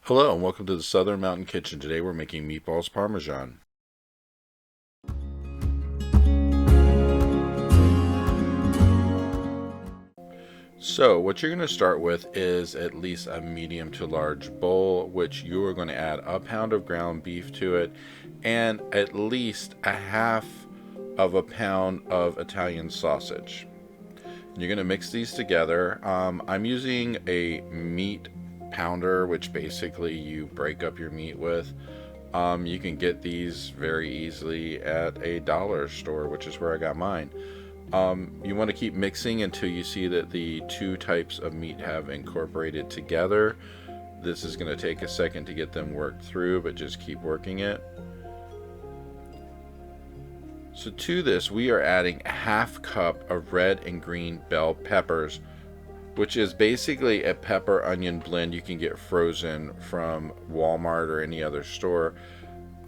Hello and welcome to the Southern Mountain Kitchen. Today we're making meatballs Parmesan. So what you're going to start with is at least a medium to large bowl, which you are going to add a pound of ground beef to it and at least a half of a pound of Italian sausage. You're going to mix these together. I'm using a meat pounder, which basically you break up your meat with. You can get these very easily at a dollar store, which is where I got mine. You want to keep mixing until you see that the two types of meat have incorporated together. This is going to take a second to get them worked through, but just keep working it. So to this, we are adding a half cup of red and green bell peppers, which is basically a pepper onion blend you can get frozen from Walmart or any other store.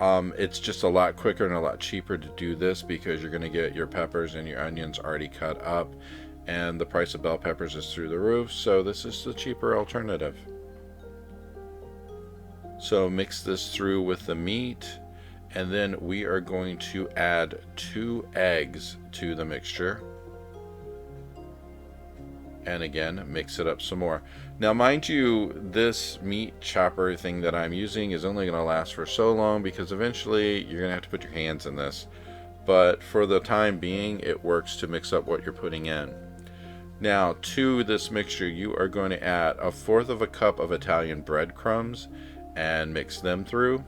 It's just a lot quicker and a lot cheaper to do this because you're going to get your peppers and your onions already cut up, and the price of bell peppers is through the roof, so this is the cheaper alternative. So mix this through with the meat, and then we are going to add 2 eggs to the mixture. And again, mix it up some more. Now mind you, this meat chopper thing that I'm using is only going to last for so long because eventually you're going to have to put your hands in this. But for the time being, it works to mix up what you're putting in. Now to this mixture, you are going to add 1/4 of a cup of Italian breadcrumbs and mix them through.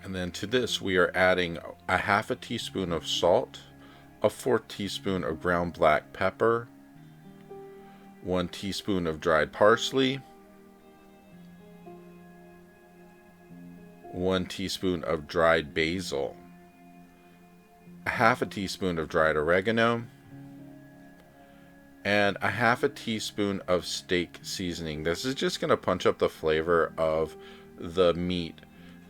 And then to this, we are adding a half a teaspoon of salt, a 1/4 teaspoon of ground black pepper, 1 teaspoon of dried parsley, 1 teaspoon of dried basil, a half a teaspoon of dried oregano, and a half a teaspoon of steak seasoning. This is just going to punch up the flavor of the meat,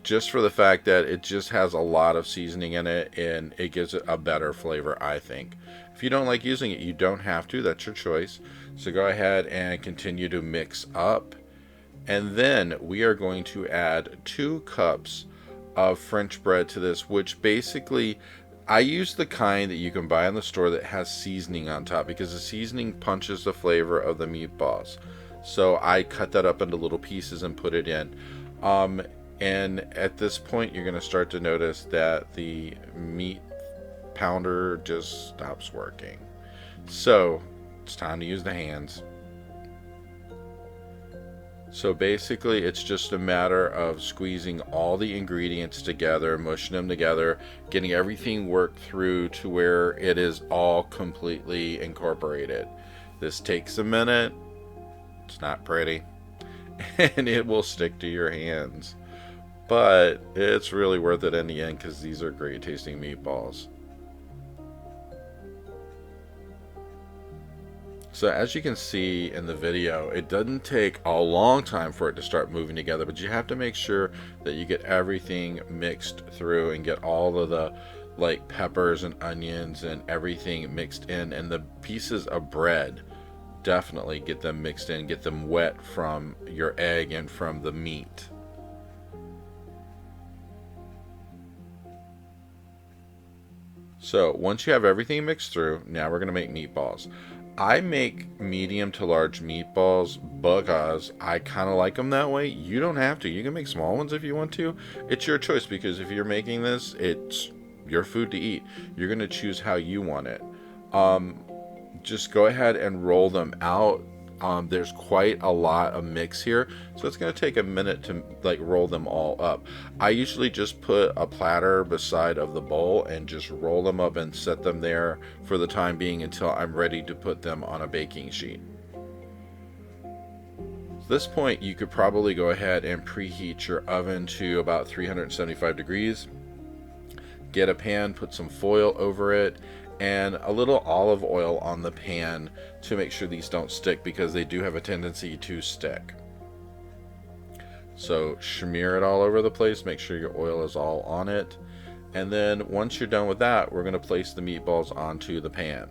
just for the fact that it just has a lot of seasoning in it and it gives it a better flavor, I think. If you don't like using it, you don't have to, that's your choice. So go ahead and continue to mix up. And then we are going to add 2 cups of French bread to this, which basically, I use the kind that you can buy in the store that has seasoning on top because the seasoning punches the flavor of the meatballs. So I cut that up into little pieces and put it in. And at this point, you're going to start to notice that the meat pounder just stops working. So it's time to use the hands. So basically, it's just a matter of squeezing all the ingredients together, mushing them together, getting everything worked through to where it is all completely incorporated. This takes a minute. It's not pretty. And it will stick to your hands. But it's really worth it in the end because these are great tasting meatballs. So as you can see in the video, it doesn't take a long time for it to start moving together, but you have to make sure that you get everything mixed through and get all of the peppers and onions and everything mixed in, and the pieces of bread, definitely get them mixed in, get them wet from your egg and from the meat. So once you have everything mixed through, now we're going to make meatballs. I make medium to large meatballs because I kind of like them that way. You don't have to. You can make small ones if you want to. It's your choice because if you're making this, it's your food to eat. You're going to choose how you want it. Just go ahead and roll them out. There's quite a lot of mix here, so it's going to take a minute to roll them all up. I usually just put a platter beside of the bowl and just roll them up and set them there for the time being until I'm ready to put them on a baking sheet. At this point, you could probably go ahead and preheat your oven to about 375 degrees. Get a pan, put some foil over it, and a little olive oil on the pan to make sure these don't stick because they do have a tendency to stick. So smear it all over the place, make sure your oil is all on it, And then once you're done with that, we're going to place the meatballs onto the pan.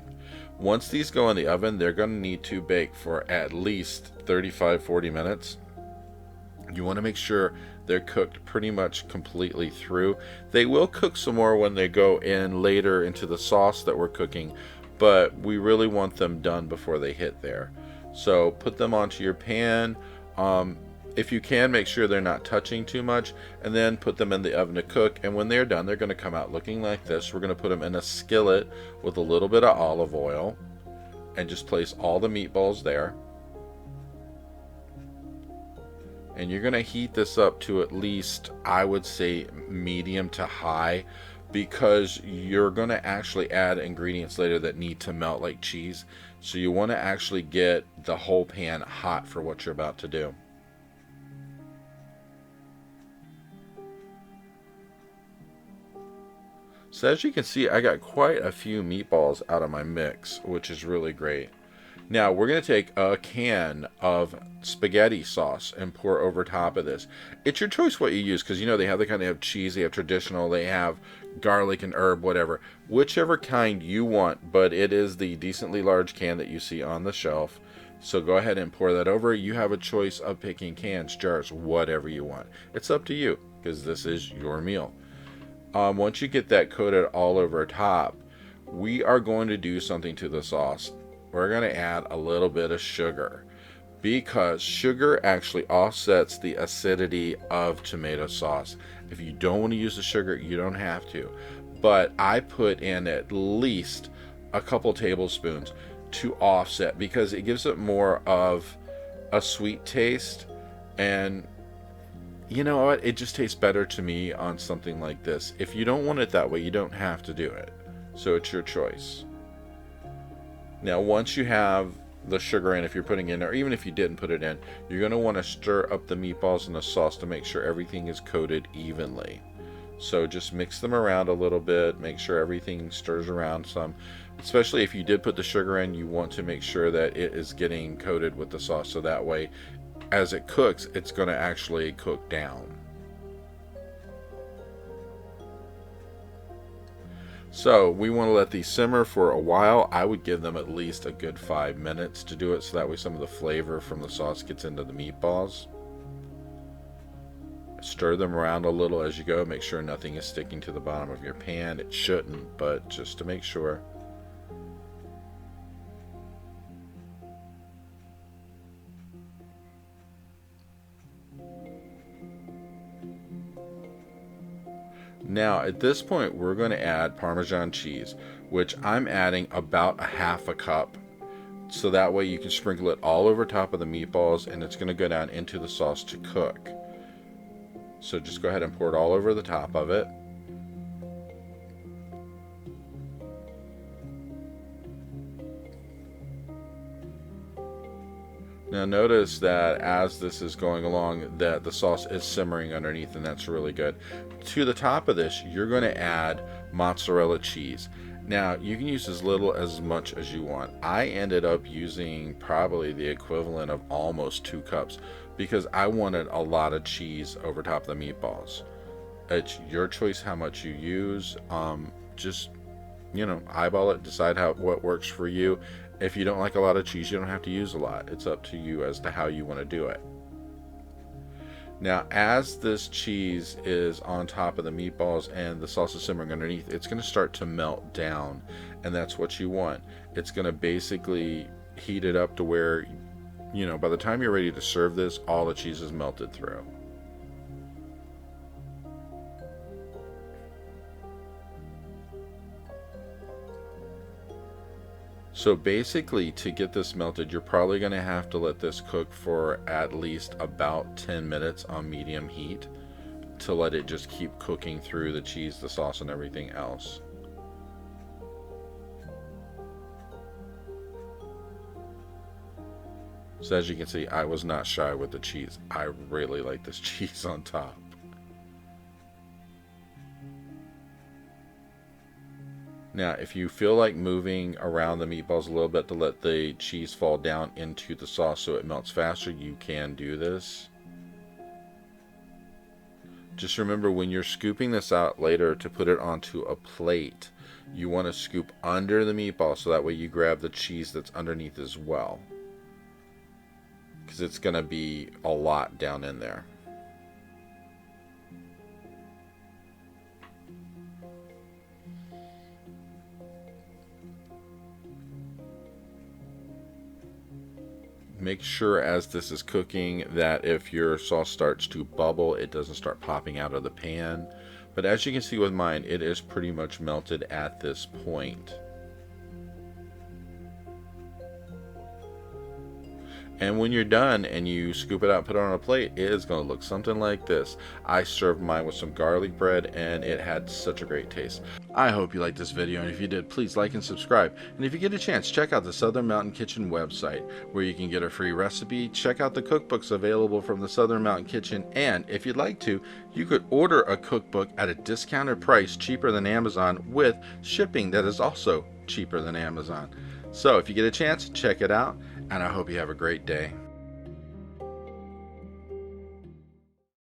Once these go in the oven, they're going to need to bake for at least 35-40 minutes. You want to make sure they're cooked pretty much completely through. They will cook some more when they go in later into the sauce that we're cooking, but we really want them done before they hit there. So put them onto your pan. If you can, make sure they're not touching too much, and then put them in the oven to cook. And when they're done, they're going to come out looking like this. We're going to put them in a skillet with a little bit of olive oil and just place all the meatballs there. And you're going to heat this up to at least, I would say, medium to high, because you're going to actually add ingredients later that need to melt like cheese. So you want to actually get the whole pan hot for what you're about to do. So as you can see, I got quite a few meatballs out of my mix, which is really great. Now we're going to take a can of spaghetti sauce and pour over top of this. It's your choice what you use, because you know they have cheese, they have traditional, they have garlic and herb, whatever. Whichever kind you want, but it is the decently large can that you see on the shelf. So go ahead and pour that over. You have a choice of picking cans, jars, whatever you want. It's up to you, because this is your meal. Once you get that coated all over top, we are going to do something to the sauce. We're going to add a little bit of sugar, because sugar actually offsets the acidity of tomato sauce. If you don't want to use the sugar, you don't have to. But I put in at least a couple tablespoons to offset, because it gives it more of a sweet taste. And you know what? It just tastes better to me on something like this. If you don't want it that way, you don't have to do it. So it's your choice. Now, once you have the sugar in, if you're putting in, or even if you didn't put it in, you're going to want to stir up the meatballs and the sauce to make sure everything is coated evenly. So just mix them around a little bit, make sure everything stirs around some. Especially if you did put the sugar in, you want to make sure that it is getting coated with the sauce, so that way as it cooks, it's going to actually cook down. So we want to let these simmer for a while. I would give them at least a good 5 minutes to do it, so that way some of the flavor from the sauce gets into the meatballs. Stir them around a little as you go. Make sure nothing is sticking to the bottom of your pan. It shouldn't, but just to make sure. Now at this point we're going to add Parmesan cheese, which I'm adding about a half a cup, so that way you can sprinkle it all over top of the meatballs, and it's going to go down into the sauce to cook. So just go ahead and pour it all over the top of it. Now notice that as this is going along, that the sauce is simmering underneath, and that's really good. To the top of this, you're going to add mozzarella cheese. Now you can use as little as much as you want. I ended up using probably the equivalent of almost 2 cups, because I wanted a lot of cheese over top of the meatballs. It's your choice how much you use. Just, you know, eyeball it, decide what works for you. If you don't like a lot of cheese, you don't have to use a lot. It's up to you as to how you want to do it. Now, as this cheese is on top of the meatballs and the sauce is simmering underneath, it's going to start to melt down, and that's what you want. It's going to basically heat it up to where, you know, by the time you're ready to serve this, all the cheese is melted through. So basically, to get this melted, you're probably going to have to let this cook for at least about 10 minutes on medium heat to let it just keep cooking through the cheese, the sauce, and everything else. So as you can see, I was not shy with the cheese. I really like this cheese on top. Now, if you feel like moving around the meatballs a little bit to let the cheese fall down into the sauce so it melts faster, you can do this. Just remember, when you're scooping this out later to put it onto a plate, you want to scoop under the meatball so that way you grab the cheese that's underneath as well, because it's going to be a lot down in there. Make sure as this is cooking that if your sauce starts to bubble, it doesn't start popping out of the pan. But as you can see with mine, it is pretty much melted at this point. And when you're done and you scoop it out and put it on a plate, it is going to look something like this. I served mine with some garlic bread and it had such a great taste. I hope you liked this video, and if you did, please like and subscribe. And if you get a chance, check out the Southern Mountain Kitchen website where you can get a free recipe, check out the cookbooks available from the Southern Mountain Kitchen, and if you'd like to, you could order a cookbook at a discounted price, cheaper than Amazon, with shipping that is also cheaper than Amazon. So if you get a chance, check it out, and I hope you have a great day.